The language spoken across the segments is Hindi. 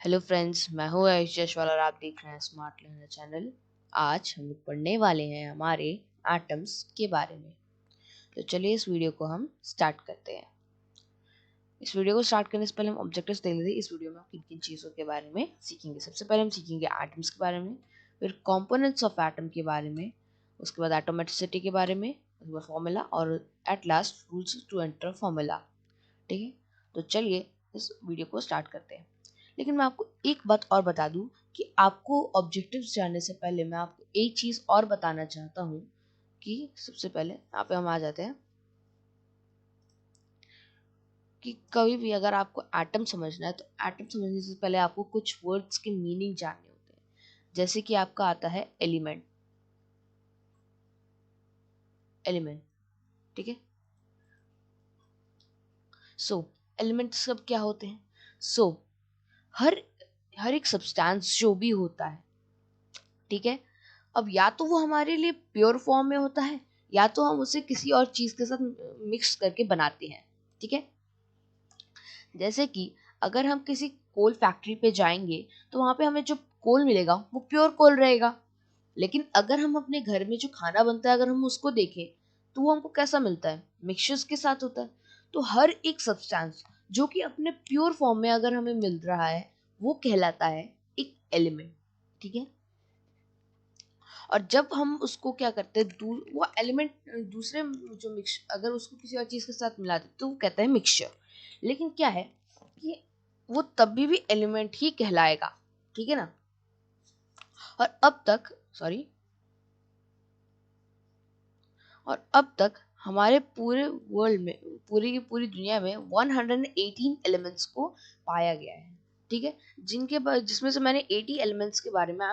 हेलो फ्रेंड्स, मैं हूँ आयुष जयसवाल और आप देख रहे हैं स्मार्ट लर्नर चैनल। आज हम लोग पढ़ने वाले हैं हमारे एटम्स के बारे में। तो चलिए इस वीडियो को हम स्टार्ट करते हैं। इस वीडियो को स्टार्ट करने से पहले हम ऑब्जेक्टिव्स देख लेते हैं। इस वीडियो में हम किन किन चीज़ों के बारे में सीखेंगे। सबसे पहले हम सीखेंगे एटम्स के बारे में, फिर कॉम्पोनेंट्स ऑफ एटम के बारे में, उसके बाद एटोमेटिसिटी के बारे में, उसके बाद फॉर्मूला और at last rules to enter formula. ठीक है, तो चलिए इस वीडियो को स्टार्ट करते हैं। लेकिन मैं आपको एक बात और बता दूं कि आपको ऑब्जेक्टिव्स जानने से पहले मैं आपको एक चीज़ और बताना चाहता हूं कि सबसे पहले यहाँ पे हम आ जाते हैं कि कभी भी अगर आपको एटम समझना है तो एटम समझने से पहले आपको कुछ वर्ड्स के मीनिंग जानने होते हैं। जैसे कि आपका आता है एलिमेंट। एलिमेंट, ठीक है। सो एलिमेंट सब क्या होते हैं? सो हर हर एक सब्सटेंस जो भी होता है, ठीक है, अब या तो वो हमारे लिए प्योर फॉर्म में होता है या तो हम उसे किसी और चीज के साथ मिक्स करके बनाते हैं। ठीक है, जैसे कि अगर हम किसी कोल फैक्ट्री पे जाएंगे तो वहां पे हमें जो कोल मिलेगा वो प्योर कोल रहेगा। लेकिन अगर हम अपने घर में जो खाना बनता है अगर हम उसको देखें तो वो हमको कैसा मिलता है? मिक्सचर्स के साथ होता है। तो हर एक सब्सटेंस जो कि अपने प्योर फॉर्म में अगर हमें मिल रहा है वो कहलाता है एक एलिमेंट। ठीक है, और जब हम उसको क्या करते हैं, वो एलिमेंट दूसरे जो मिक्स अगर उसको किसी और चीज़ के साथ मिला देते तो वो कहता है मिक्सचर। लेकिन क्या है कि वो तभी भी एलिमेंट ही कहलाएगा। ठीक है ना। और अब तक सॉरी और अब तक हमारे पूरे वर्ल्ड में, पूरी की पूरी दुनिया में 118 एलिमेंट्स को पाया गया है। ठीक है, जिसमें से मैंने 80 एलिमेंट्स के बारे में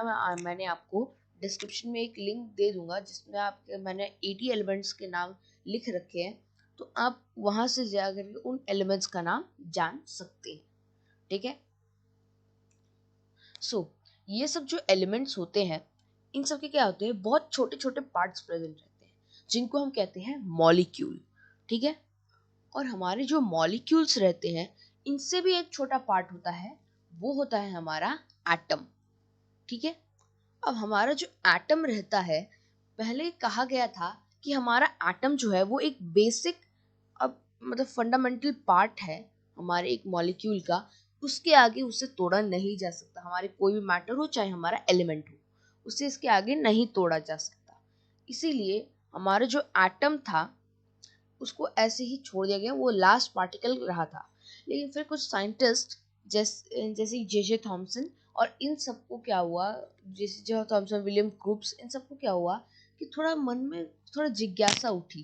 मैंने आपको डिस्क्रिप्शन में एक लिंक दे दूंगा जिसमें मैंने 80 एलिमेंट्स के नाम लिख रखे हैं। तो आप वहां से जाकर उन एलिमेंट्स का नाम जान सकते हैं। ठीक है, सो ये सब जो एलिमेंट्स होते हैं इन सब के क्या होते हैं, बहुत छोटे छोटे पार्ट्स प्रेजेंट रहते हैं जिनको हम कहते हैं मॉलिक्यूल। ठीक है, और हमारे जो मॉलिक्यूल्स रहते हैं इनसे भी एक छोटा पार्ट होता है, वो होता है हमारा एटम। ठीक है, अब हमारा जो एटम रहता है, पहले कहा गया था कि हमारा एटम जो है वो एक बेसिक, अब मतलब फंडामेंटल पार्ट है हमारे एक मॉलिक्यूल का। उसके आगे उसे तोड़ा नहीं जा सकता। हमारे कोई भी मैटर हो चाहे हमारा एलिमेंट हो, उसे इसके आगे नहीं तोड़ा जा सकता। इसीलिए हमारा जो एटम था उसको ऐसे ही छोड़ दिया गया, वो लास्ट पार्टिकल रहा था। लेकिन फिर कुछ साइंटिस्ट जैसे जे थॉमसन और इन सबको क्या हुआ, जैसे जे थॉमसन, विलियम क्रूप्स, इन सबको क्या हुआ कि थोड़ा मन में थोड़ा जिज्ञासा उठी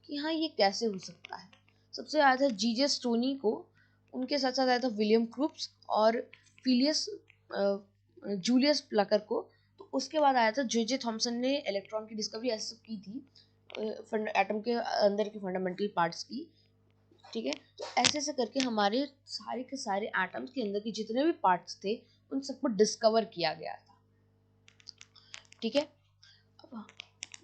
कि हाँ ये कैसे हो सकता है। सबसे आया था जीजे स्टोनी को, उनके साथ साथ आया था विलियम क्रूप्स और फिलियस जूलियस प्लकर को। तो उसके बाद आया था जे थॉमसन ने इलेक्ट्रॉन की डिस्कवरी ऐसे सब की थी, एटम के अंदर के फंडामेंटल पार्ट्स की। ठीक है, तो ऐसे ऐसे करके हमारे सारे के सारे एटम्स के अंदर के जितने भी पार्ट्स थे उन सबको डिस्कवर किया गया था। ठीक है,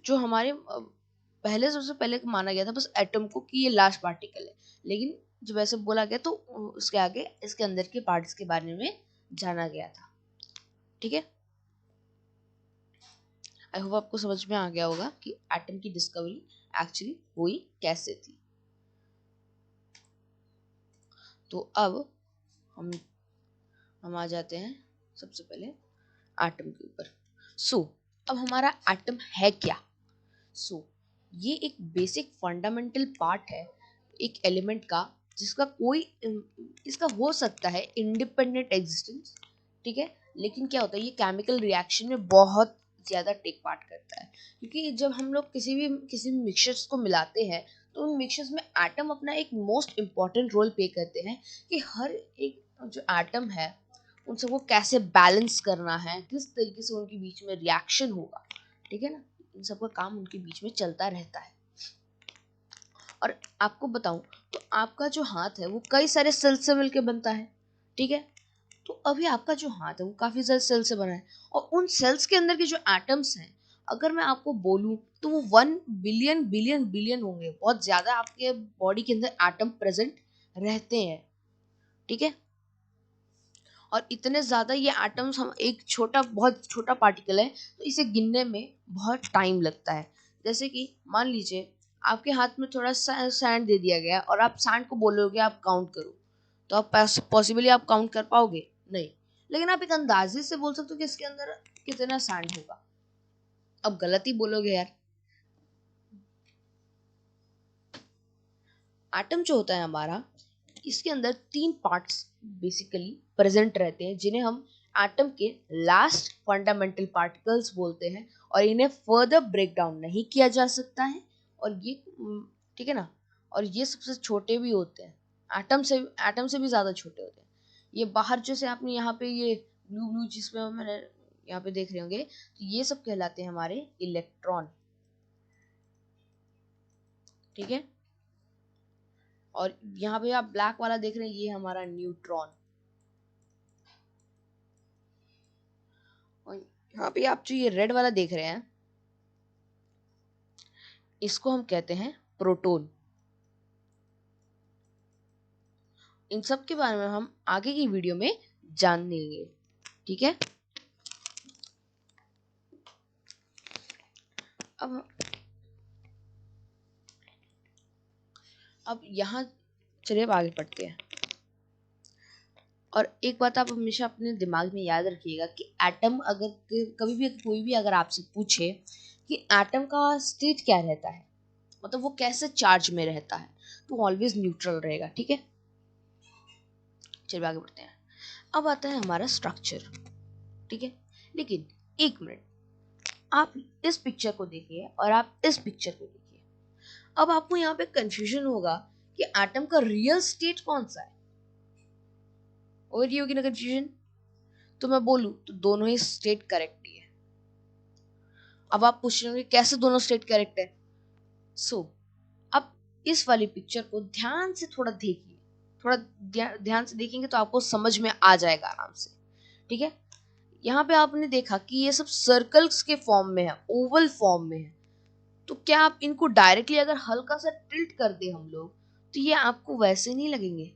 जो हमारे पहले सबसे पहले माना गया था बस एटम को कि ये लास्ट पार्टिकल है। लेकिन जब ऐसे बोला गया तो उसके आगे इसके अंदर के पार्ट्स के बारे में जाना गया था। ठीक है, आई होप आपको समझ में आ गया होगा कि एटम की डिस्कवरी एक्चुअली हुई कैसे थी। तो अब हम आ जाते हैं सबसे पहले एटम के ऊपर। सो अब हमारा एटम है क्या? सो ये एक बेसिक फंडामेंटल पार्ट है एक एलिमेंट का, जिसका कोई इसका हो सकता है इंडिपेंडेंट एग्जिस्टेंस। ठीक है, लेकिन क्या होता है ये केमिकल रिएक्शन में बहुत ज़्यादा टेक पार्ट करता है। क्योंकि जब हम लोग किसी भी मिक्सचर्स को मिलाते हैं तो उन मिक्सचर्स में एटम अपना एक मोस्ट इम्पॉर्टेंट रोल प्ले करते हैं कि हर एक जो एटम है उन सबको कैसे बैलेंस करना है, किस तरीके से उनके बीच में रिएक्शन होगा। ठीक है ना, इन सबका काम उनके बीच में चलता रहता है। और आपको बताऊं तो आपका जो हाथ है वो कई सारे सेल से मिलकर बनता है। ठीक है, तो अभी आपका जो हाथ है वो काफी सारे सेल से बना है और उन सेल्स के अंदर के जो एटम्स हैं अगर मैं आपको बोलूं तो वो 1 बिलियन बिलियन बिलियन होंगे। बहुत ज्यादा आपके बॉडी के अंदर एटम प्रेजेंट रहते हैं। ठीक है, और इतने ज़्यादा ये एटम्स, हम एक छोटा बहुत छोटा पार्टिकल है तो इसे गिनने में बहुत टाइम लगता है। जैसे कि मान लीजिए आपके हाथ में थोड़ा सा सैंड दे दिया गया और आप सैंड को बोलोगे आप काउंट करो, तो आप पॉसिबली आप काउंट कर पाओगे नहीं, लेकिन आप एक अंदाजे से बोल सकते हो कि इसके अंदर कितना सैंड होगा। अब गलत ही बोलोगे यार। एटम जो होता है हमारा, इसके अंदर 3 पार्ट्स बेसिकली प्रेजेंट रहते हैं जिन्हें हम एटम के लास्ट फंडामेंटल पार्टिकल्स बोलते हैं, और इन्हें फर्दर ब्रेक डाउन नहीं किया जा सकता है। और ये ठीक है ना, और ये सबसे छोटे भी होते हैं, एटम से भी ज़्यादा छोटे होते हैं। ये बाहर जैसे आपने यहाँ पे ये ब्लू ब्लू जिसमें मैंने यहाँ पे देख रहे होंगे, तो ये सब कहलाते हैं हमारे इलेक्ट्रॉन। ठीक है, और यहाँ पे आप ब्लैक वाला देख रहे हैं, ये हमारा न्यूट्रॉन। और यहाँ पे आप जो ये रेड वाला देख रहे हैं, इसको हम कहते हैं प्रोटॉन। इन सब के बारे में हम आगे की वीडियो में जान लेंगे। ठीक है, अब यहाँ चलिए अब आगे पढ़ते हैं। और एक बात आप हमेशा अपने दिमाग में याद रखिएगा कि एटम, अगर कभी भी कोई भी अगर आपसे पूछे कि एटम का स्टेट क्या रहता है, मतलब वो कैसे चार्ज में रहता है, तो ऑलवेज न्यूट्रल रहेगा। ठीक है, चलिए आगे बढ़ते हैं। अब आता है हमारा स्ट्रक्चर। ठीक है, लेकिन एक मिनट, आप इस पिक्चर को देखिए और आप इस पिक्चर को देखिए। अब आपको यहाँ पे कंफ्यूजन होगा कि एटम का रियल स्टेट कौन सा है। हो रही होगी ना कंफ्यूजन, तो मैं बोलूं तो दोनों ही स्टेट करेक्ट ही है। अब आप पूछ रहे होंगे कैसे दोनों स्टेट करेक्ट है। अब इस वाली पिक्चर को ध्यान से थोड़ा देखिए, थोड़ा ध्यान से देखेंगे तो आपको समझ में आ जाएगा आराम से। ठीक है, यहाँ पे आपने देखा कि ये सब सर्कल्स के फॉर्म में है, ओवल फॉर्म में है। तो क्या आप इनको डायरेक्टली अगर हल्का सा टिल्ट कर दे हम लोग, तो ये आपको वैसे नहीं लगेंगे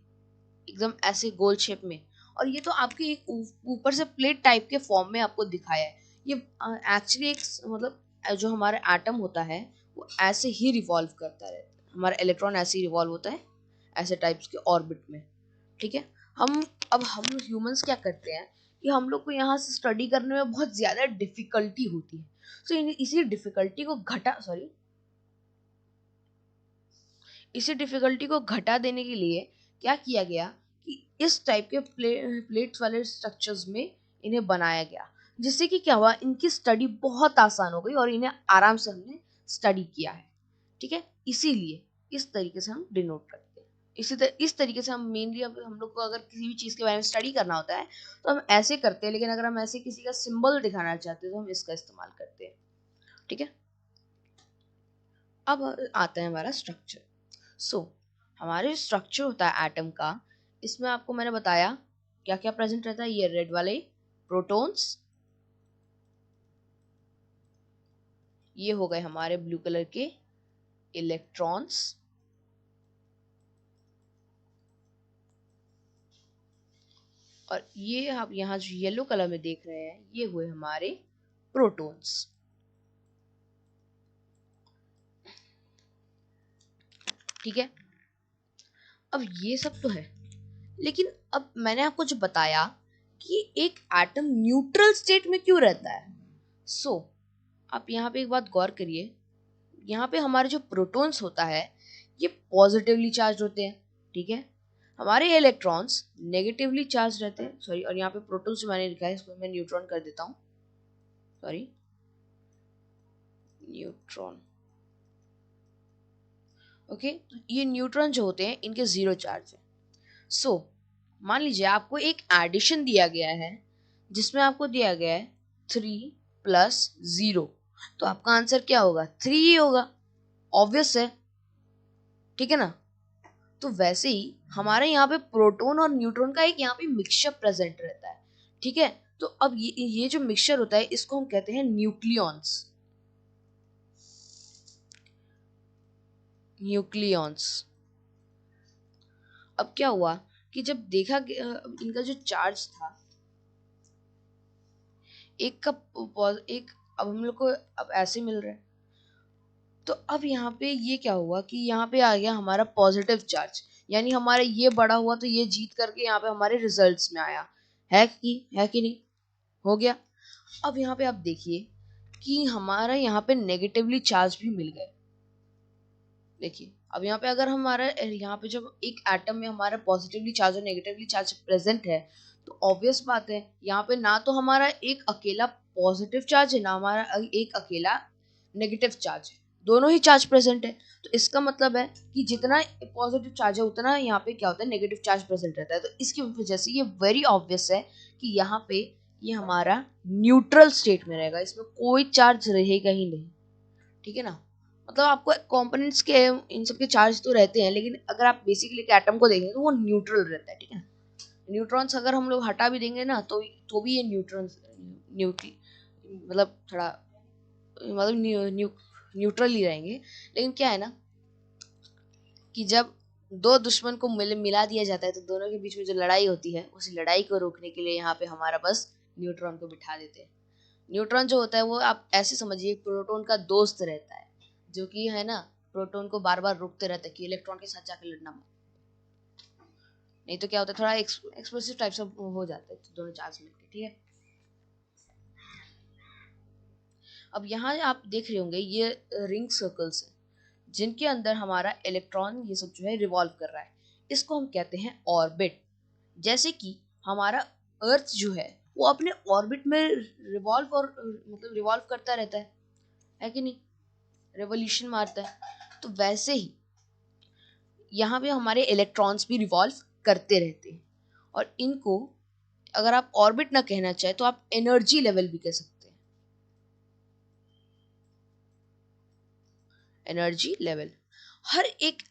एकदम ऐसे गोल शेप में। और ये तो आपके एक ऊपर से प्लेट टाइप के फॉर्म में आपको दिखाया है। ये एक्चुअली एक मतलब जो हमारा एटम होता है वो ऐसे ही रिवॉल्व करता रहता है, हमारा इलेक्ट्रॉन ऐसे ही रिवॉल्व होता है ऐसे टाइप्स के ऑर्बिट में। ठीक है, हम ह्यूमंस क्या करते हैं कि हम लोग को यहाँ से स्टडी करने में बहुत ज़्यादा डिफिकल्टी होती है। तो इसी डिफिकल्टी को इसी डिफिकल्टी को घटा देने के लिए क्या किया गया कि इस टाइप के प्लेट्स वाले स्ट्रक्चर्स में इन्हें बनाया गया, जिससे कि क्या हुआ, इनकी स्टडी बहुत आसान हो गई और इन्हें आराम से हमने स्टडी किया है। ठीक है, इसीलिए इस तरीके से हम डिनोट करते हैं। इस तरीके से हम मेनली, अब हम लोग को अगर किसी भी चीज़ के बारे में स्टडी करना होता है तो हम ऐसे करते हैं, लेकिन अगर हम ऐसे किसी का सिंबल दिखाना चाहते हैं तो हम इसका इस्तेमाल करते हैं। ठीक है, अब आता है हमारा स्ट्रक्चर। हमारे स्ट्रक्चर होता है एटम का, इसमें आपको मैंने बताया क्या क्या प्रेजेंट रहता है। ये रेड वाले प्रोटॉन्स, ये हो गए हमारे ब्लू कलर के इलेक्ट्रॉन्स, और ये आप यहाँ जो येलो कलर में देख रहे हैं ये हुए हमारे प्रोटॉन्स। ठीक है, अब ये सब तो है, लेकिन अब मैंने आपको जो बताया कि एक एटम न्यूट्रल स्टेट में क्यों रहता है। आप यहाँ पे एक बात गौर करिए, यहाँ पे हमारे जो प्रोटॉन्स होता है ये पॉजिटिवली चार्ज होते हैं। ठीक है, हमारे इलेक्ट्रॉन्स नेगेटिवली चार्ज रहते हैं। सॉरी, और यहाँ पे प्रोटॉन्स जो मैंने लिखा है इसको मैं न्यूट्रॉन कर देता हूँ। Sorry, neutron. ओके, तो ये न्यूट्रॉन जो होते हैं इनके 0 चार्ज है। मान लीजिए आपको एक एडिशन दिया गया है जिसमें आपको दिया गया है 3 + 0, तो आपका आंसर क्या होगा, 3 ही होगा, ऑब्वियस है। ठीक है ना, तो वैसे ही हमारे यहाँ पे प्रोटॉन और न्यूट्रॉन का एक यहाँ पे मिक्सचर प्रेजेंट रहता है। ठीक है, तो अब ये जो मिक्सचर होता है इसको हम कहते हैं न्यूक्लियॉन्स। अब क्या हुआ कि जब देखा इनका जो चार्ज था एक का एक, अब हम लोग को अब ऐसे मिल रहा है। तो अब यहाँ पे ये क्या हुआ कि यहाँ पे आ गया हमारा पॉजिटिव चार्ज, यानी हमारा ये बड़ा हुआ तो ये जीत करके यहाँ पे हमारे रिजल्ट्स में आया, है कि नहीं, हो गया। अब यहाँ पे आप देखिए कि हमारा यहाँ पे नेगेटिवली चार्ज भी मिल गए। देखिए अब यहाँ पे अगर हमारा यहाँ पे जब एक एटम में हमारा पॉजिटिवली चार्ज और नेगेटिवली चार्ज प्रेजेंट है, तो ऑब्वियस बात है यहाँ पे ना तो हमारा एक अकेला पॉजिटिव चार्ज है, ना हमारा एक अकेला नेगेटिव चार्ज है, दोनों ही चार्ज प्रेजेंट है। तो इसका मतलब है कि जितना पॉजिटिव चार्ज है उतना यहाँ पे क्या होता है, नेगेटिव चार्ज प्रेजेंट रहता है। तो इसकी वजह से ये वेरी ऑब्वियस है कि यहाँ पे ये हमारा न्यूट्रल स्टेट में रहेगा, इसमें कोई चार्ज रहेगा ही नहीं, ठीक है ना। मतलब आपको कंपोनेंट्स के इन सब के चार्ज तो रहते हैं, लेकिन अगर आप बेसिकली एक एटम को देखेंगे तो वो न्यूट्रल रहता है, ठीक है। न्यूट्रॉन्स अगर हम लोग हटा भी देंगे ना तो भी ये न्यूट्रॉन्स न्यूट्री मतलब थोड़ा मतलब न्यूट्रल ही रहेंगे। लेकिन क्या है ना कि जब दो दुश्मन को मिला दिया जाता है तो दोनों के बीच में जो लड़ाई होती है, उस लड़ाई को रोकने के लिए यहाँ पे हमारा बस न्यूट्रॉन को बिठा देते हैं। न्यूट्रॉन जो होता है वो आप ऐसे समझिए प्रोटॉन का दोस्त रहता है, जो कि है ना प्रोटॉन को बार बार रोकते रहता है कि इलेक्ट्रॉन के साथ जाकर लड़ना मत, नहीं तो क्या होता है थोड़ा एक्सप्लोसिव टाइप से हो जाता है तो दोनों चार्ज मिलके, ठीक है। अब यहाँ आप देख रहे होंगे ये रिंग सर्कल्स है जिनके अंदर हमारा इलेक्ट्रॉन ये सब जो है रिवॉल्व कर रहा है, इसको हम कहते हैं ऑर्बिट। जैसे कि हमारा अर्थ जो है वो अपने ऑर्बिट में रिवॉल्व और मतलब रिवॉल्व करता रहता है कि नहीं, रेवोल्यूशन मारता है। तो वैसे ही यहाँ पे हमारे इलेक्ट्रॉन्स भी रिवॉल्व करते रहते हैं, और इनको अगर आप ऑर्बिट ना कहना चाहे तो आप एनर्जी लेवल भी कह सकते हैं, एनर्जी लेवल। हर एक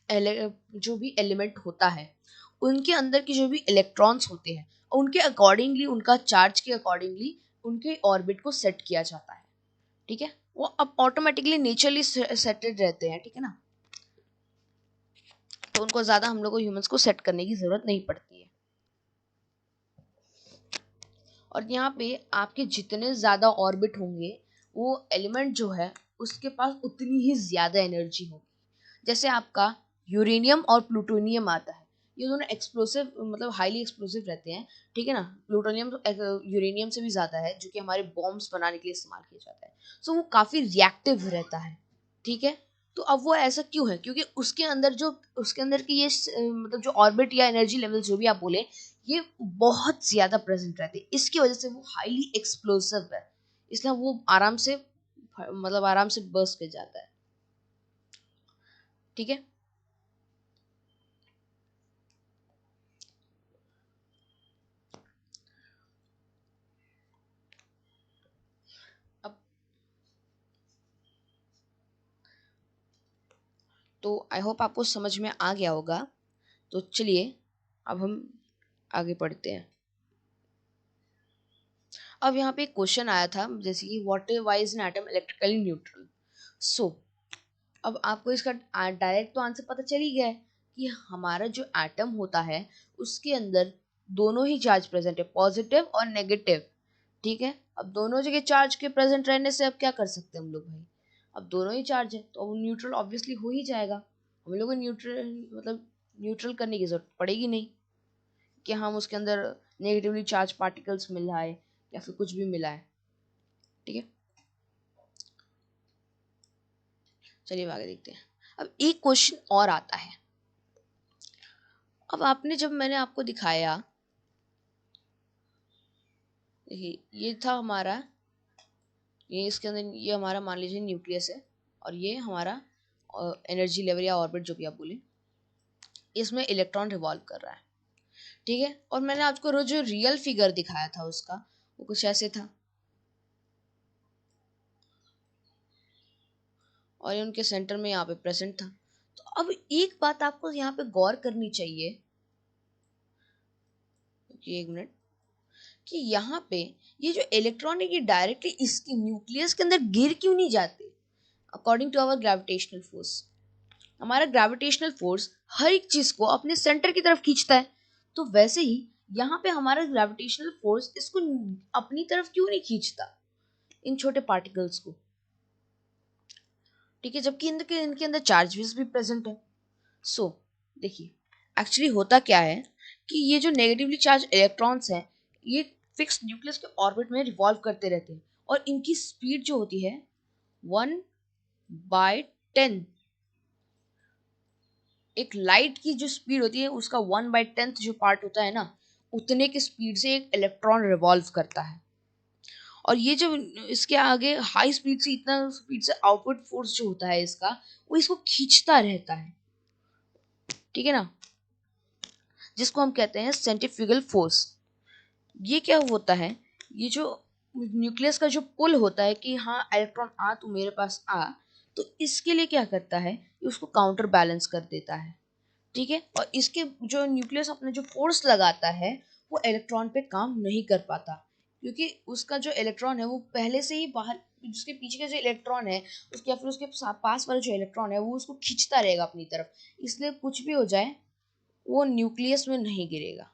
जो भी एलिमेंट होता है उनके अंदर की जो भी इलेक्ट्रॉन्स होते हैं उनके अकॉर्डिंगली, उनका चार्ज के अकॉर्डिंगली उनके ऑर्बिट को सेट किया जाता है, ठीक है। वो अब ऑटोमेटिकली नेचुरली सेटेड रहते हैं, ठीक है ना। तो उनको ज्यादा हम लोग को ह्यूमंस को सेट करने की जरूरत नहीं पड़ती है। और यहाँ पे आपके जितने ज्यादा ऑर्बिट होंगे वो एलिमेंट जो है उसके पास उतनी ही ज्यादा एनर्जी होगी। जैसे आपका यूरेनियम और प्लूटोनियम आता है, ये दोनों एक्सप्लोसिव मतलब हाईली एक्सप्लोसिव रहते हैं, ठीक है ना। प्लूटोनियम तो यूरेनियम से भी ज्यादा है, जो कि हमारे बॉम्ब्स बनाने के लिए इस्तेमाल किया जाता है। सो वो काफी रिएक्टिव रहता है, ठीक है। तो अब वो ऐसा क्यों है, क्योंकि उसके अंदर की ये मतलब जो ऑर्बिट या एनर्जी लेवल जो भी आप बोले, ये बहुत ज्यादा प्रेजेंट रहते हैं, इसकी वजह से वो हाईली एक्सप्लोसिव है, इसलिए वो आराम से मतलब आराम से बर्स्ट कर जाता है, ठीक है। अब तो आई होप आपको समझ में आ गया होगा। तो चलिए अब हम आगे पढ़ते हैं। अब यहाँ पे एक क्वेश्चन आया था जैसे कि what why is an atom electrically neutral. So अब आपको इसका डायरेक्ट तो आंसर पता चल ही गया है कि हमारा जो एटम होता है उसके अंदर दोनों ही चार्ज प्रेजेंट है, पॉजिटिव और नेगेटिव, ठीक है। अब दोनों जगह चार्ज के प्रेजेंट रहने से अब क्या कर सकते हैं हम लोग भाई, अब दोनों ही चार्ज है तो अब न्यूट्रल ऑब्वियसली हो ही जाएगा। हम लोग को न्यूट्रल मतलब न्यूट्रल करने की जरूरत पड़ेगी नहीं कि हम उसके अंदर नेगेटिवली चार्ज पार्टिकल्स मिला है या फिर कुछ भी मिला है, ठीक है। चलिए आगे देखते हैं। अब एक क्वेश्चन और आता है। अब आपने जब मैंने आपको दिखाया, देखिए ये था हमारा, ये इसके अंदर ये हमारा मान लीजिए न्यूक्लियस है, और ये हमारा एनर्जी लेवल या ऑर्बिट जो भी आप बोले, इसमें इलेक्ट्रॉन रिवॉल्व कर रहा है, ठीक है। और मैंने आपको जो रियल फिगर दिखाया था उसका वो कुछ ऐसे था, और ये उनके सेंटर में यहाँ पे प्रेजेंट था। तो अब एक बात आपको यहाँ पे गौर करनी चाहिए कि एक मिनट, कि यहाँ पे ये जो इलेक्ट्रॉन है ये डायरेक्टली इसके न्यूक्लियस के अंदर गिर क्यों नहीं जाते। According to our gravitational force, हमारा ग्रेविटेशनल फोर्स हर एक चीज को अपने सेंटर की तरफ खींचता है, तो वैसे ही यहाँ पे हमारा ग्रेविटेशनल फोर्स इसको अपनी तरफ क्यों नहीं खींचता, इन छोटे पार्टिकल्स को, ठीक है, जबकि इनके अंदर चार्जेस भी प्रेजेंट है। सो देखिए एक्चुअली होता क्या है कि ये जो नेगेटिवली चार्ज इलेक्ट्रॉन्स हैं ये फिक्स न्यूक्लियस के ऑर्बिट में रिवॉल्व करते रहते हैं और इनकी स्पीड जो होती है 1/10, एक लाइट की जो स्पीड होती है उसका 1/10 जो पार्ट होता है ना, उतने की स्पीड से एक इलेक्ट्रॉन रिवॉल्व करता है। और ये जो इसके आगे हाई स्पीड से, इतना स्पीड से आउटपुट फोर्स जो होता है इसका, वो इसको खींचता रहता है, ठीक है ना, जिसको हम कहते हैं सेंट्रीफ्यूगल फोर्स। ये क्या होता है, ये जो न्यूक्लियस का जो पुल होता है कि हाँ इलेक्ट्रॉन आ तू मेरे पास आ, तो इसके लिए क्या करता है, ये उसको काउंटर बैलेंस कर देता है, ठीक है। और इसके जो न्यूक्लियस अपने जो फोर्स लगाता है वो इलेक्ट्रॉन पे काम नहीं कर पाता, क्योंकि उसका जो इलेक्ट्रॉन है वो पहले से ही बाहर, जिसके पीछे का जो इलेक्ट्रॉन है उसके या फिर उसके पास वाला जो इलेक्ट्रॉन है वो उसको खींचता रहेगा अपनी तरफ, इसलिए कुछ भी हो जाए वो न्यूक्लियस में नहीं गिरेगा,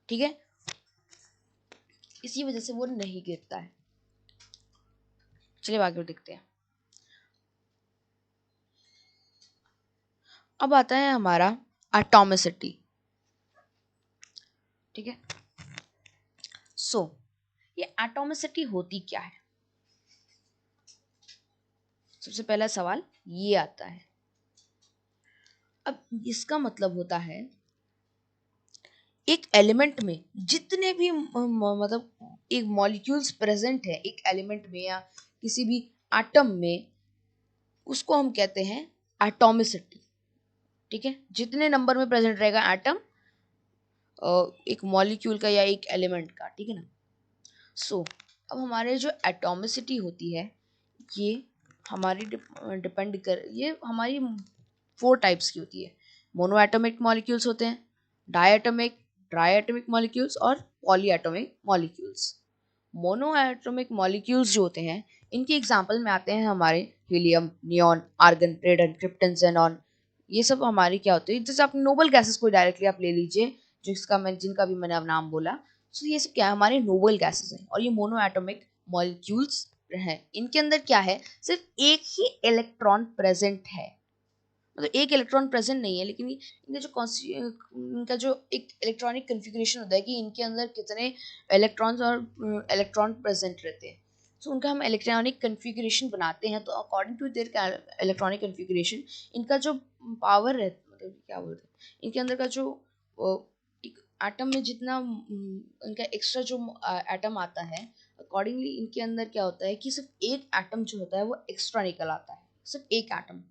ठीक है, इसी वजह से वो नहीं गिरता है। चलिए आगे देखते हैं। अब आता है हमारा एटॉमिसिटी, ठीक है। सो ये एटॉमिसिटी होती क्या है, सबसे पहला सवाल ये आता है। अब इसका मतलब होता है एक एलिमेंट में जितने भी मतलब एक मॉलिक्यूल्स प्रेजेंट है एक एलिमेंट में या किसी भी एटम में, उसको हम कहते हैं एटॉमिसिटी, ठीक है। जितने नंबर में प्रेजेंट रहेगा एटम एक मॉलिक्यूल का या एक एलिमेंट का, ठीक है ना। सो अब हमारे जो एटॉमिसिटी होती है ये हमारी डिपेंड कर, ये हमारी 4 टाइप्स की होती है। मोनो एटॉमिक मॉलिक्यूल्स होते हैं, डायटोमिक, ट्राइएटॉमिक मॉलिक्यूल्स और polyatomic molecules. Monoatomic molecules जो होते हैं इनके एग्जांपल में आते हैं हमारे helium, neon, argon, radon, krypton, xenon. ये सब हमारी क्या होती है, जैसे आप नोबल गैसेस को डायरेक्टली आप ले लीजिए, जिनका भी मैंने अब नाम बोला। सो ये सब क्या है, हमारे नोबल गैसेस हैं और ये मोनो एटॉमिक मॉलिक्यूल्स हैं। इनके अंदर क्या है, सिर्फ एक ही इलेक्ट्रॉन प्रेजेंट है, मतलब एक इलेक्ट्रॉन प्रेजेंट नहीं है, लेकिन इनका जो एक इलेक्ट्रॉनिक कन्फिग्रेशन होता है कि इनके अंदर कितने इलेक्ट्रॉन्स और इलेक्ट्रॉन प्रेजेंट रहते हैं। सो उनका हम इलेक्ट्रॉनिक कन्फिग्रेशन बनाते हैं, तो according to their electronic configuration इनका जो पावर है, मतलब क्या बोलते हैं, इनके अंदर का जो एक एटम में जितना इनका एक्स्ट्रा जो एटम आता है, अकॉर्डिंगली इनके अंदर क्या होता है कि सिर्फ एक एटम जो होता है वो एक्स्ट्रा निकल आता है, सिर्फ एक एटम।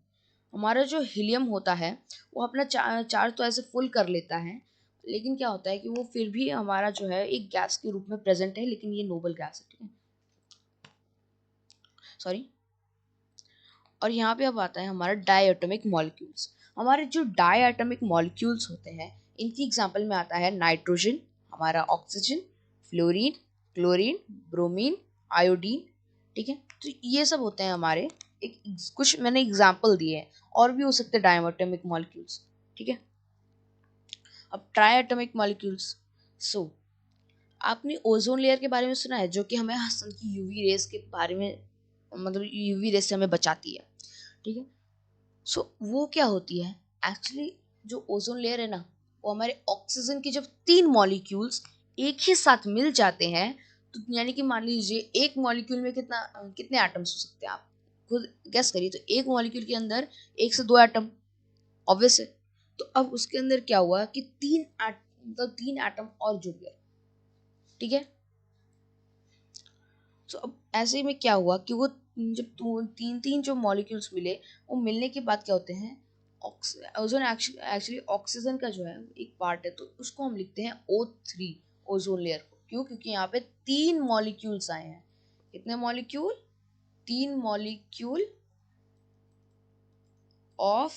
हमारा जो हीलियम होता है वो अपना चार्ज तो ऐसे फुल कर लेता है, लेकिन क्या होता है कि वो फिर भी हमारा जो है एक गैस के रूप में प्रेजेंट है, लेकिन ये नोबल गैस है, ठीक है, सॉरी। और यहाँ पे अब आता है हमारा डायटोमिक मॉलिक्यूल्स। हमारे जो डायटोमिक मॉलिक्यूल्स होते हैं इनकी एग्जांपल में आता है नाइट्रोजन, हमारा oxygen, fluorine, chlorine, bromine, iodine, ठीक है। तो ये सब होते हैं हमारे, एक कुछ मैंने एग्जांपल दिए हैं, और भी हो सकते हैं डायटोमिक मॉलिक्यूल्स, ठीक है। अब ट्राइएटॉमिक मॉलिक्यूल्स। सो आपने ओजोन लेयर के बारे में सुना है, जो कि हमें सन की यूवी रेस के बारे में, मतलब यूवी रेस से हमें बचाती है, ठीक है। सो वो क्या होती है एक्चुअली, जो ओजोन लेयर है ना, वो हमारे ऑक्सीजन के जब 3 मॉलिक्यूल्स एक ही साथ मिल जाते हैं, तो यानी कि मान लीजिए एक मॉलिक्यूल में कितने एटम्स हो सकते हैं, आप खुद गेस करिए। तो एक मॉलिक्यूल के अंदर 1 से 2 एटम, ऑब्वियस है। तो अब उसके अंदर क्या हुआ कि 3 एटम और जुड़ गए, ठीक है। तो अब ऐसे में क्या हुआ कि वो जब 3 जो मॉलिक्यूल्स मिले, वो मिलने के बाद क्या होते हैं, ओजोन एक्चुअली ऑक्सीजन का जो है एक पार्ट है, तो उसको हम लिखते हैं O3, ओजोन लेयर को। क्यों, क्योंकि यहाँ पे 3 मॉलिक्यूल्स आए हैं। कितने मॉलिक्यूल, 3 मॉलिक्यूल ऑफ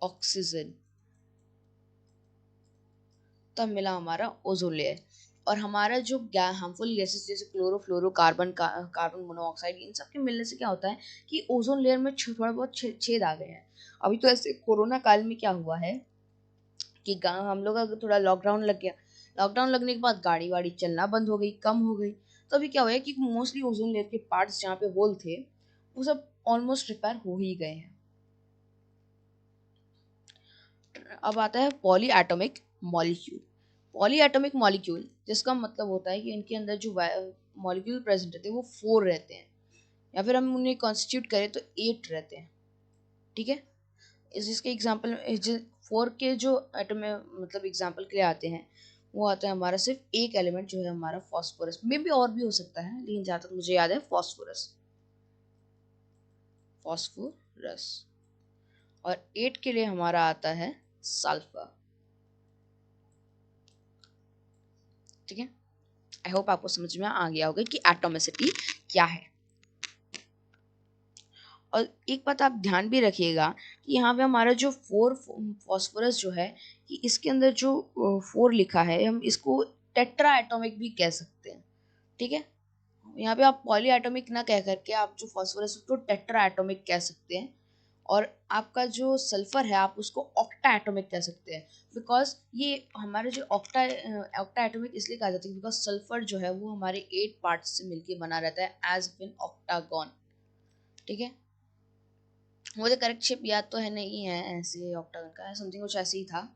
ऑक्सीजन, तब मिला हमारा ओजोन लेयर। और हमारा जो हार्मफुल गैसेस जैसे क्लोरोफ्लोरोकार्बन, कार्बन मोनोऑक्साइड, इन सब के मिलने से क्या होता है कि ओजोन लेयर में थोड़ा बहुत छेद आ गए हैं। अभी तो ऐसे कोरोना काल में क्या हुआ है कि हम लोग का थोड़ा लॉकडाउन लग गया, लॉकडाउन लगने के बाद गाड़ी वाड़ी चलना बंद हो गई, कम हो गई, तो अभी क्या हुआ है कि मोस्टली ओजोन लेयर के पार्ट्स जहाँ पे होल थे वो सब ऑलमोस्ट रिपेयर हो ही गए हैं। अब आता है poly atomic molecule. Poly atomic molecule जिसका मतलब होता है कि इनके अंदर जो मॉलिक्यूल प्रेजेंट रहते हैं वो 4 रहते हैं, या फिर हम उन्हें कॉन्स्टिट्यूट करें तो 8 रहते हैं। ठीक है, इसके एग्जाम्पल 4 के जो एटम में मतलब एग्जाम्पल के लिए आते हैं वो आता है हमारा सिर्फ एक एलिमेंट जो है हमारा फॉस्फोरस, मे भी और भी हो सकता है लेकिन जहाँ तक मुझे याद है फॉस्फोरस, फॉस्फोरस। और 8 के लिए हमारा आता है सल्फर। ठीक है, आई होप आपको समझ में आ गया होगा कि एटॉमिसिटी क्या है। और एक बात आप ध्यान भी रखिएगा कि यहाँ पे हमारा जो 4 फॉस्फोरस जो है कि इसके अंदर जो 4 लिखा है हम इसको टेट्रा एटॉमिक भी कह सकते हैं। ठीक है, यहाँ पे आप पॉली एटॉमिक ना कह करके आप जो फॉस्फोरस उसको टेट्रा एटॉमिक कह सकते हैं, और आपका जो सल्फर है आप उसको ऑक्टा एटॉमिक कह सकते हैं। बिकॉज ये हमारे जो ऑक्टा एटॉमिक इसलिए कहा जाता है बिकॉज सल्फर जो है वो हमारे 8 पार्ट्स से मिलके बना रहता है एज एन ऑक्टागॉन। ठीक है, मुझे करेक्ट शेप याद तो है नहीं है, ऐसे ऑक्टागन का है समथिंग कुछ ऐसे ही था,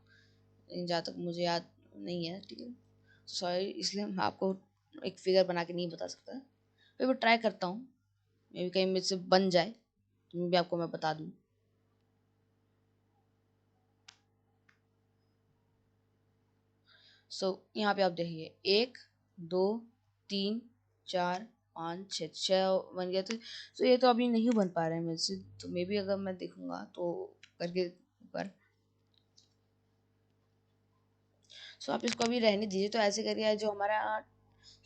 जहाँ तक मुझे याद नहीं है। ठीक है, सॉरी, इसलिए मैं आपको एक फिगर बना के नहीं बता सकता, फिर मैं ट्राई करता हूँ, मे भी कहीं मेरे से बन जाए तो भी आपको मैं बता दूँ। सो यहाँ पे आप देखिए 1 2 3 4 5 6 6 बन गया। तो ये तो अभी नहीं बन पा रहा है मेरे से, तो मे भी अगर मैं देखूंगा तो करके ऊपर। सो आप इसको अभी रहने दीजिए, तो ऐसे करिए जो हमारा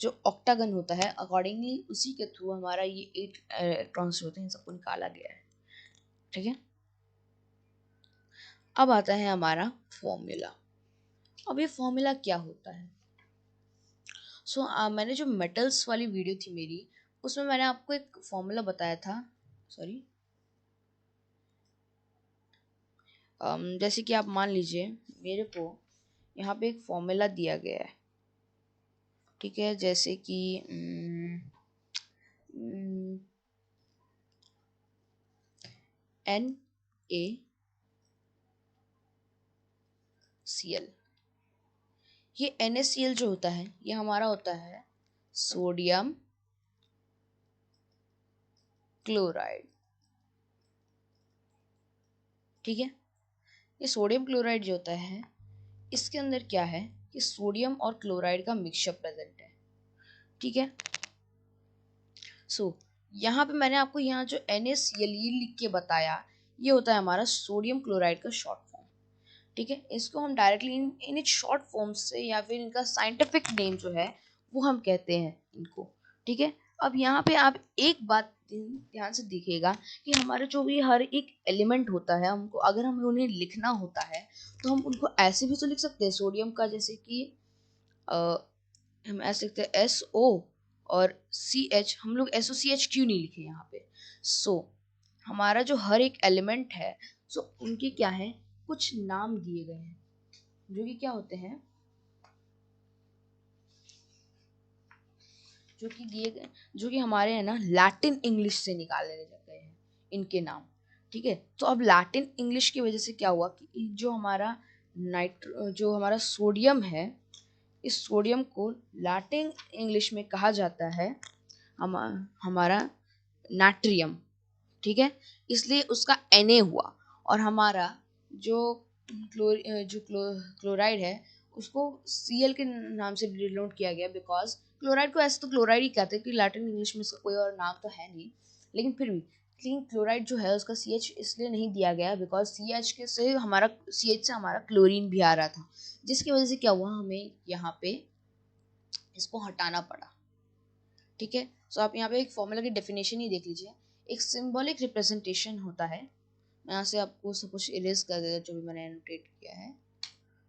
जो ऑक्टागन होता है अकॉर्डिंगली उसी के थ्रू हमारा ये 8 इलेक्ट्रॉन्स होते हैं, इन सबको निकाला गया है। ठीक है, अब आता है हमारा फॉर्मूला। अब ये फॉर्मूला क्या होता है? मैंने जो मेटल्स वाली वीडियो थी मेरी उसमें मैंने आपको एक फॉर्मूला बताया था, सॉरी, जैसे कि आप मान लीजिए मेरे को यहाँ पे एक फॉर्मूला दिया गया है। ठीक है, जैसे कि NaCl। ये NaCl जो होता है ये हमारा होता है सोडियम क्लोराइड। ठीक है, ये सोडियम क्लोराइड जो होता है इसके अंदर क्या है कि सोडियम और क्लोराइड का मिक्सचर प्रेजेंट है। ठीक है, यहाँ पे मैंने आपको यहाँ जो NaCl लिख के बताया ये होता है हमारा सोडियम क्लोराइड का शॉर्ट फॉर्म। ठीक है, इसको हम डायरेक्टली इन शॉर्ट फॉर्म से या फिर इनका साइंटिफिक नेम जो है वो हम कहते हैं इनको। ठीक है, अब यहाँ पे आप एक बात ध्यान से देखिएगा कि हमारा जो भी हर एक एलिमेंट होता है हमको अगर हमें उन्हें लिखना होता है तो हम उनको ऐसे भी तो लिख सकते हैं सोडियम का, जैसे कि हम ऐसे लिखते हैं SO और CH, हम लोग SOCH क्यों नहीं लिखे यहाँ पे? हमारा जो हर एक एलिमेंट है उनके क्या है कुछ नाम दिए गए हैं जो कि क्या होते हैं, जो कि दिए गए, जो कि हमारे है ना लैटिन इंग्लिश से निकाले गए हैं इनके नाम। ठीक है, तो अब लैटिन इंग्लिश की वजह से क्या हुआ कि जो हमारा जो हमारा सोडियम है इस सोडियम को लैटिन इंग्लिश में कहा जाता है हम हमारा नाट्रियम। ठीक है, इसलिए उसका Na हुआ, और हमारा जो क्लोराइड है उसको Cl के नाम से डिनोट किया गया, बिकॉज क्लोराइड को ऐसे तो क्लोराइड ही कहते हैं कि लैटिन इंग्लिश में इसका कोई और नाम तो है नहीं, लेकिन फिर भी क्लीन क्लोराइड जो है उसका CH इसलिए नहीं दिया गया बिकॉज CH के से हमारा CH से हमारा क्लोरीन भी आ रहा था, जिसकी वजह से क्या हुआ हमें यहाँ पे इसको हटाना पड़ा। ठीक है, आप यहाँ पे एक फॉर्मूला की डेफिनेशन ही देख लीजिए। एक सिंबॉलिक रिप्रेजेंटेशन होता है, मैं यहाँ से आपको सब कुछ इरेज कर देगा जो भी मैंने एनोटेट किया है,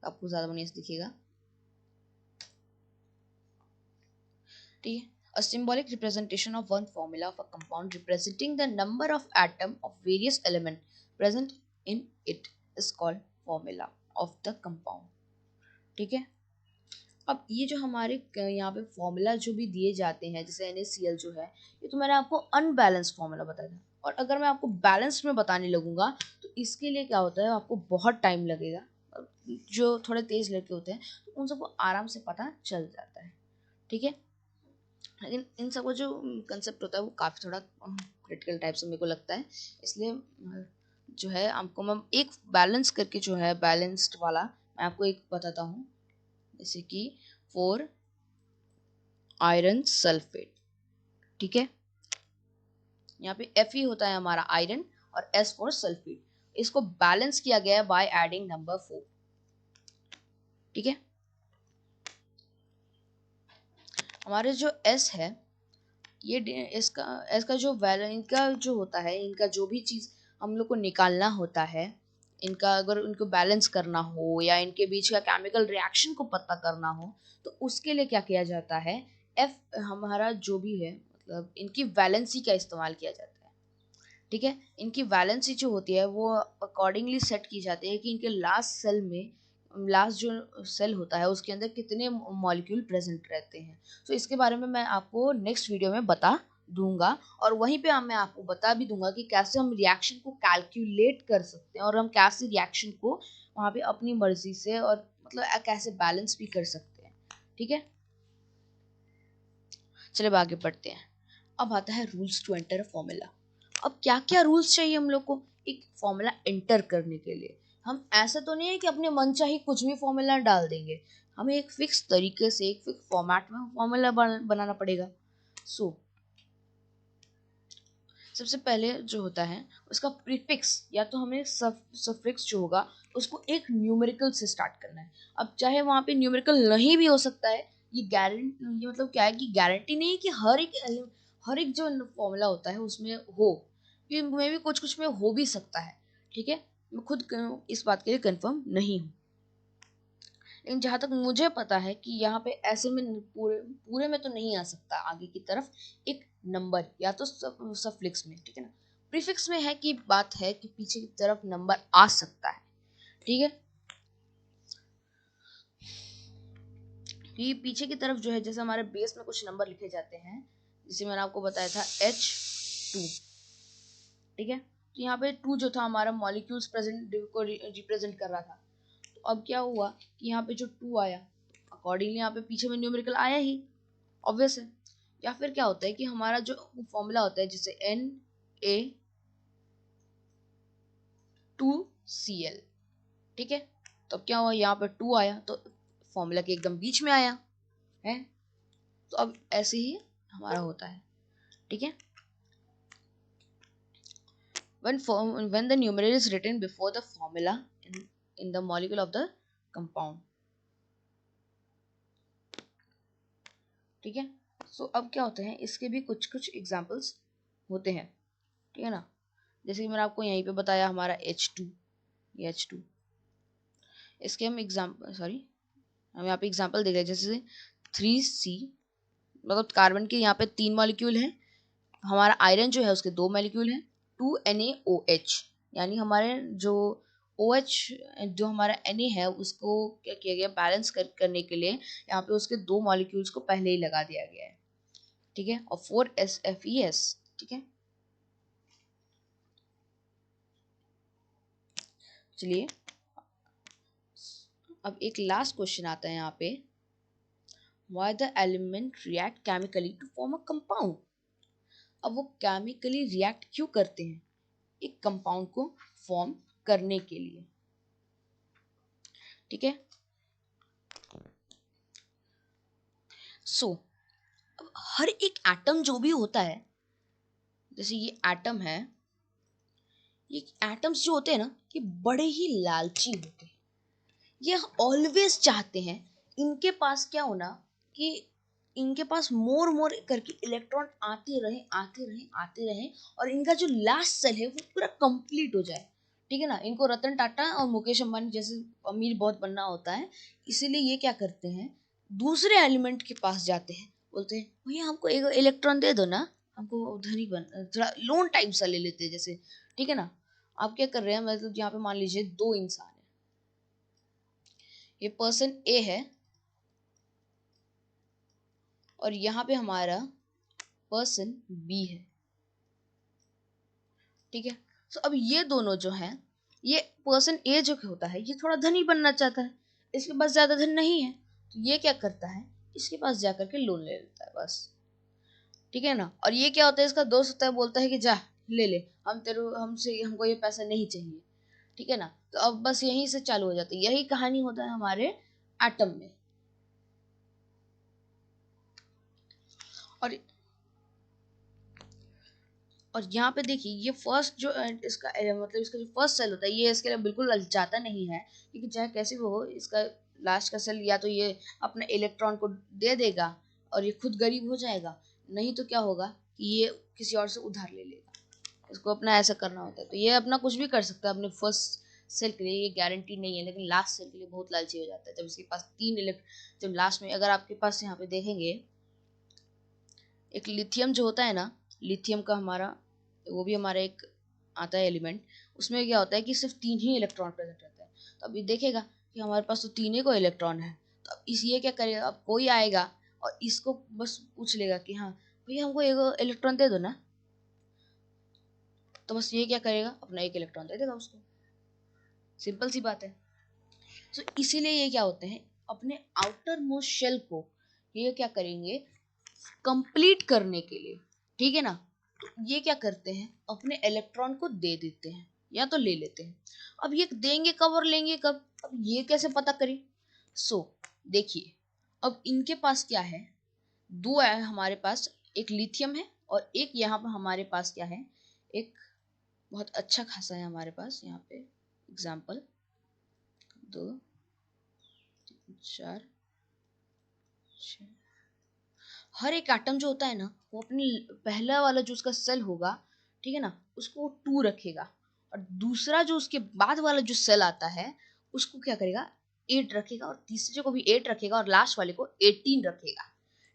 आपको ज़्यादा बढ़िया से दिखेगा। ठीक है, a symbolic representation of one formula of a compound representing the number of atom of various element present in it is called formula। Of the compound. ठीक है, अब ये जो हमारे यहाँ पे फॉर्मूला जो भी दिए जाते हैं, जैसे NaCl जो है, ये तो मैंने आपको अनबैलेंस फॉर्मूला बताया था, और अगर मैं आपको बैलेंस में बताने लगूंगा तो इसके लिए क्या होता है, आपको बहुत टाइम लगेगा। जो थोड़े तेज लड़के होते हैं तो उन सबको आराम से पता चल जाता है। ठीक है, लेकिन इन सब का जो कंसेप्ट होता है वो काफ़ी थोड़ा क्रिटिकल टाइप से मेरे को लगता है, इसलिए जो है आपको मैं एक बैलेंस करके जो है बैलेंस्ड वाला मैं आपको एक बताता हूँ, जैसे कि 4 आयरन सल्फेट। ठीक है, यहाँ पे Fe होता है हमारा आयरन और S फॉर सल्फेट, इसको बैलेंस किया गया है बाय एडिंग नंबर 4। ठीक है, हमारे जो S है, ये इसका जो वैल्यू, इनका जो होता है, इनका जो भी चीज़ हम लोग को निकालना होता है, इनका अगर इनको बैलेंस करना हो या इनके बीच का केमिकल रिएक्शन को पता करना हो, तो उसके लिए क्या किया जाता है, F हमारा जो भी है, मतलब इनकी वैलेंसी का इस्तेमाल किया जाता है। ठीक है, इनकी वैलेंसी जो होती है वो अकॉर्डिंगली सेट की जाती है कि इनके लास्ट सेल में, लास्ट जो सेल होता है उसके अंदर कितने मॉलिक्यूल प्रेजेंट रहते हैं। तो इसके बारे में मैं आपको नेक्स्ट वीडियो में बता दूंगा, और वहीं पे मैं आपको बता भी दूंगा कि कैसे हम रिएक्शन को कैलकुलेट कर सकते हैं और हम कैसे रिएक्शन को वहाँ पे अपनी मर्जी से और मतलब कैसे बैलेंस भी कर सकते हैं। ठीक है, चलिए अब आगे बढ़ते हैं। अब आता है rules to enter a formula. अब क्या क्या रूल्स चाहिए हम लोग को एक फॉर्मूला एंटर करने के लिए। हम ऐसा तो नहीं है कि अपने मन चाहे कुछ भी फॉर्मूला डाल देंगे, हमें एक फिक्स तरीके से एक फिक्स फॉर्मेट में फॉर्मूला बनाना पड़ेगा। सो सबसे पहले जो होता है उसका प्रीफिक्स, या तो हमें सफिक्स जो होगा उसको एक न्यूमेरिकल से स्टार्ट करना है। अब चाहे वहाँ पे न्यूमेरिकल नहीं भी हो सकता है, ये मतलब क्या है कि गारंटी नहीं है कि हर एक जो फॉर्मूला होता है उसमें हो, कि मैं भी कुछ कुछ में हो भी सकता है। ठीक है, मैं खुद इस बात के लिए कंफर्म नहीं हूँ, लेकिन जहाँ तक मुझे पता है कि यहाँ पे ऐसे में पूरे पूरे में तो नहीं आ सकता आगे की तरफ एक नंबर, या तो सफिक्स में। ठीक है ना, प्रीफिक्स में है कि बात है कि पीछे की तरफ नंबर आ सकता है। ठीक है, कि पीछे की तरफ जो है, जैसे हमारे बेस में कुछ नंबर लिखे जाते हैं, जैसे मैंने आपको बताया था H2। ठीक है, तो यहाँ पे 2 जो था हमारा मॉलिक्यूल्स प्रेजेंट को रिप्रेजेंट कर रहा था। तो अब क्या हुआ कि यहाँ पे जो 2 आया, अकॉर्डिंगली यहाँ पे पीछे में न्यूमेरिकल आया ही, ऑब्वियस है। या फिर क्या होता है कि हमारा जो फॉर्मूला होता है, जैसे Na2Cl। ठीक है, तो क्या हुआ, यहाँ पे 2 आया तो फॉर्मूला के एकदम बीच में आया है। तो अब ऐसे ही हमारा होता है। ठीक है, when the numerator is written before the formula in the molecule of the compound। ठीक है, सो अब क्या होते हैं, इसके भी कुछ कुछ एग्जांपल्स होते हैं। ठीक है ना, जैसे कि मैंने आपको यहीं पे बताया हमारा H2, ये H2, इसके हम हम यहाँ पे एग्जांपल देख रहे हैं, जैसे 3C, मतलब कार्बन के यहाँ पे 3 मॉलिक्यूल हैं, हमारा आयरन जो है उसके 2 मॉलिक्यूल हैं, 2NaOH, यानी हमारे जो OH जो हमारा Na है उसको क्या किया गया, बैलेंस करने के लिए यहाँ पे उसके 2 मॉलिक्यूल्स को पहले ही लगा दिया गया है। ठीक है, और 4SFES। ठीक है, चलिए अब एक लास्ट क्वेश्चन आता है यहाँ पे, why the element react chemically to form a compound. अब वो केमिकली रिएक्ट क्यों करते हैं एक कंपाउंड को फॉर्म करने के लिए। ठीक है, सो अब हर एक एटम जो भी होता है, जैसे ये एटम है, ये एटम्स जो होते हैं ना, ये बड़े ही लालची होते हैं। ये ऑलवेज चाहते हैं इनके पास क्या होना, कि इनके पास मोर मोर करके इलेक्ट्रॉन आते रहे आते रहे आते रहे, और इनका जो लास्ट सेल है वो पूरा कंप्लीट हो जाए। ठीक है ना, इनको रतन टाटा और मुकेश अंबानी जैसे अमीर बहुत बनना होता है, इसीलिए ये क्या करते हैं, दूसरे एलिमेंट के पास जाते हैं, बोलते हैं भैया हमको एक इलेक्ट्रॉन दे दो ना, हमको धनी बन, थोड़ा लोन टाइप सा ले लेते हैं जैसे। ठीक है ना, आप क्या कर रहे हैं, मतलब यहाँ पे मान लीजिए 2 इंसान है, ये पर्सन ए है और यहाँ पे हमारा पर्सन बी है, ठीक है। तो अब ये दोनों जो हैं, ये पर्सन ए जो होता है ये थोड़ा धनी बनना चाहता है, इसके पास ज्यादा धन नहीं है, तो ये क्या करता है, इसके पास जाकर के लोन ले लेता है बस, ठीक है ना। और ये क्या होता है, इसका दोस्त होता है, बोलता है कि जा ले ले, हमको ये पैसा नहीं चाहिए, ठीक है ना। तो अब बस यहीं से चालू हो जाती है, यही कहानी होता है हमारे एटम में। और यहाँ पे देखिए ये फर्स्ट जो इसका मतलब इसका जो फर्स्ट सेल होता है ये इसके लिए बिल्कुल ललचाता नहीं है, क्योंकि चाहे कैसे भी हो इसका लास्ट का सेल या तो ये अपने इलेक्ट्रॉन को दे देगा और ये खुद गरीब हो जाएगा, नहीं तो क्या होगा कि ये किसी और से उधार ले लेगा, इसको अपना ऐसा करना होता है। तो ये अपना कुछ भी कर सकता है अपने फर्स्ट सेल के लिए, ये गारंटी नहीं है, लेकिन लास्ट सेल के लिए बहुत लालची हो जाता है। जब इसके पास जब लास्ट में अगर आपके पास यहाँ पे देखेंगे एक लिथियम जो होता है ना, लिथियम का हमारा वो भी हमारा एक आता है एलिमेंट, उसमें क्या होता है कि सिर्फ 3 ही इलेक्ट्रॉन प्रेजेंट रहता है। तो अभी देखेगा कि हमारे पास तो 3 ही को इलेक्ट्रॉन है, तो अब इस ये क्या करेगा, अब कोई आएगा और इसको बस पूछ लेगा कि हाँ भैया हमको एक इलेक्ट्रॉन दे दो ना, तो बस ये क्या करेगा, अपना एक इलेक्ट्रॉन दे देगा उसको, सिंपल सी बात है। तो इसीलिए ये क्या होते हैं, अपने आउटर मोस्ट शेल को ये क्या करेंगे कंप्लीट करने के लिए, ठीक है ना, तो ये क्या करते हैं अपने इलेक्ट्रॉन को दे देते हैं या तो ले लेते हैं। अब ये देंगे कब और लेंगे कब, अब ये कैसे पता करें। देखिए अब इनके पास क्या है, दो है हमारे पास, एक लिथियम है और एक यहाँ पर हमारे पास क्या है, एक बहुत अच्छा खासा है हमारे पास यहाँ पे एग्जाम्पल 2 3 4 6। हर एक एटम जो होता है ना वो अपने पहला वाला जो उसका सेल होगा, ठीक है ना, उसको 2 रखेगा, और दूसरा जो उसके बाद वाला जो सेल आता है उसको क्या करेगा 8 रखेगा, और तीसरे को भी 8 रखेगा, और लास्ट वाले को 18 रखेगा,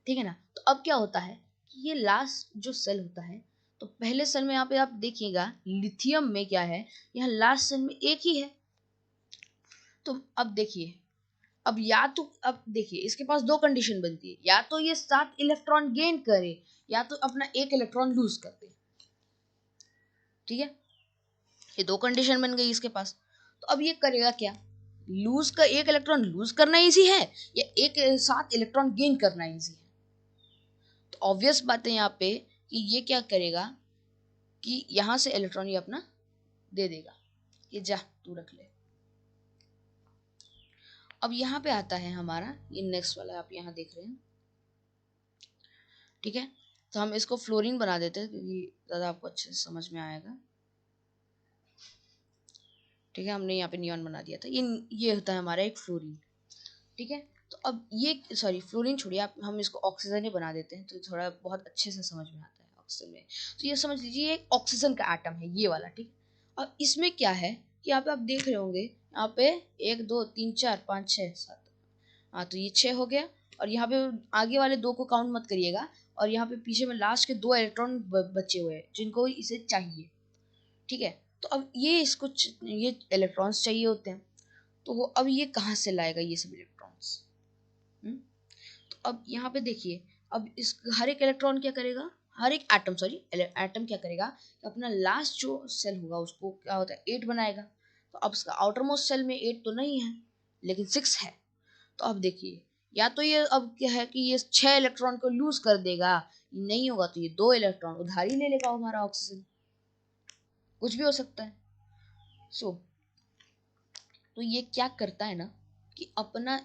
ठीक है ना। तो अब क्या होता है कि ये लास्ट जो सेल होता है, तो पहले सेल में यहाँ पे आप देखिएगा लिथियम में क्या है, यहाँ लास्ट सेल में एक ही है। तो अब देखिए, अब या तो अब देखिए इसके पास 2 कंडीशन बनती है, या तो ये 7 इलेक्ट्रॉन गेन करे या तो अपना 1 इलेक्ट्रॉन लूज कर दे, ठीक है। ये 2 कंडीशन बन गई इसके पास। तो अब ये करेगा क्या, लूज का 1 इलेक्ट्रॉन लूज करना इजी है या एक 7 इलेक्ट्रॉन गेन करना इजी है। तो ऑब्वियस बात है यहाँ पे कि ये क्या करेगा कि यहां से इलेक्ट्रॉन ये अपना दे देगा, ये जा तू रख ले। अब यहाँ पे आता है हमारा ये नेक्स्ट वाला, आप यहाँ देख रहे हैं, ठीक है। तो हम इसको फ्लोरीन बना देते हैं क्योंकि ज़्यादा आपको अच्छे से समझ में आएगा, ठीक है। हमने यहाँ पे नियॉन बना दिया था, ये होता है हमारा एक फ्लोरीन, ठीक है। तो अब ये सॉरी फ्लोरीन छोड़िए, आप हम इसको ऑक्सीजन ही बना देते हैं तो थोड़ा बहुत अच्छे से समझ में आता है ऑक्सीजन में। तो ये समझ लीजिए एक ऑक्सीजन का एटम है ये वाला, ठीक है। अब इसमें क्या है कि यहाँ पे आप देख रहे होंगे, यहाँ पे 1 2 3 4 5 6 7, हाँ तो ये 6 हो गया, और यहाँ पे आगे वाले 2 को काउंट मत करिएगा, और यहाँ पे पीछे में लास्ट के 2 इलेक्ट्रॉन बचे हुए हैं जिनको इसे चाहिए, ठीक है। तो अब ये इसको ये इलेक्ट्रॉन्स चाहिए होते हैं, तो वो अब ये कहाँ से लाएगा ये सब इलेक्ट्रॉन्स, तो अब यहाँ पे देखिए, अब इस हर एक इलेक्ट्रॉन क्या करेगा, हर एक एटम सॉरी एटम क्या करेगा, अपना लास्ट जो सेल होगा उसको क्या होता है 8 बनाएगा। तो अब इसका आउटर मोस्ट सेल में 8 तो नहीं है लेकिन 6 है। तो अब देखिए, या तो ये अब क्या है कि ये 6 इलेक्ट्रॉन को लूज कर देगा, नहीं होगा तो ये 2 इलेक्ट्रॉन उधार ही ले लेगा हमारा ऑक्सीजन, कुछ भी हो सकता है। तो ये क्या करता है ना कि अपना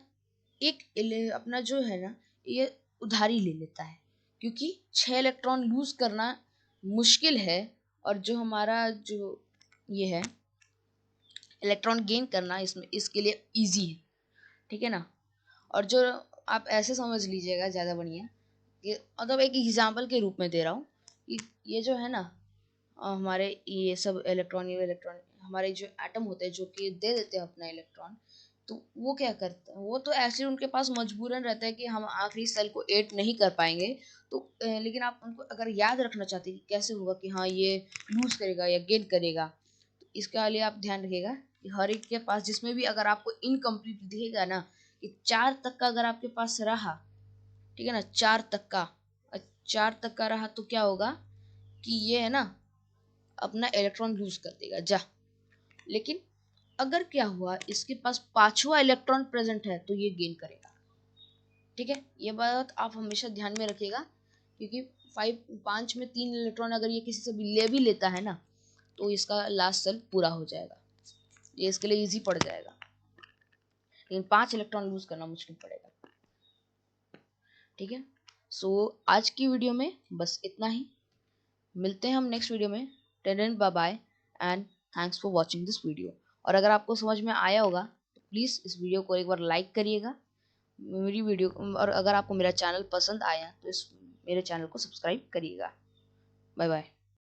जो है ना ये उधारी ले लेता है, क्योंकि 6 इलेक्ट्रॉन लूज करना मुश्किल है, और जो हमारा जो ये है इलेक्ट्रॉन गेन करना इसमें इसके लिए इजी है, ठीक है ना। और जो आप ऐसे समझ लीजिएगा ज़्यादा बढ़िया, ये मतलब एक एग्जांपल के रूप में दे रहा हूँ कि ये जो है ना हमारे ये सब इलेक्ट्रॉन हमारे जो एटम होते हैं जो कि दे देते हैं अपना इलेक्ट्रॉन, तो वो क्या करते हैं, वो तो ऐसे उनके पास मजबूरन रहता है कि हम आखिरी सेल को 8 नहीं कर पाएंगे, तो लेकिन आप उनको अगर याद रखना चाहते हैं कि कैसे होगा कि हाँ ये लूज करेगा या गेन करेगा, तो इसके लिए आप ध्यान रखिएगा कि हर एक के पास जिसमें भी अगर आपको इनकम्प्लीट दिखेगा ना कि 4 तक का अगर आपके पास रहा, ठीक है ना, 4 तक का रहा तो क्या होगा कि ये है ना अपना इलेक्ट्रॉन लूज कर देगा जा। लेकिन अगर क्या हुआ इसके पास 5वां इलेक्ट्रॉन प्रेजेंट है तो ये गेन करेगा। ठीक है, ये बात आप हमेशा ध्यान में रखिएगा, क्योंकि 5 में 3 इलेक्ट्रॉन अगर ये किसी से भी लेता है ना तो इसका लास्ट सेल पूरा हो जाएगा, ये इसके लिए इजी पड़ जाएगा। लेकिन 5 इलेक्ट्रॉन लूज करना मुश्किल पड़ेगा। ठीक है, सो आज की वीडियो में बस इतना ही। मिलते हैं हम नेक्स्ट वीडियो में। Then bye bye and thanks for watching this video. और अगर आपको समझ में आया होगा तो प्लीज़ इस वीडियो को एक बार लाइक करिएगा मेरी वीडियो, और अगर आपको मेरा चैनल पसंद आया तो इस मेरे चैनल को सब्सक्राइब करिएगा। Bye bye.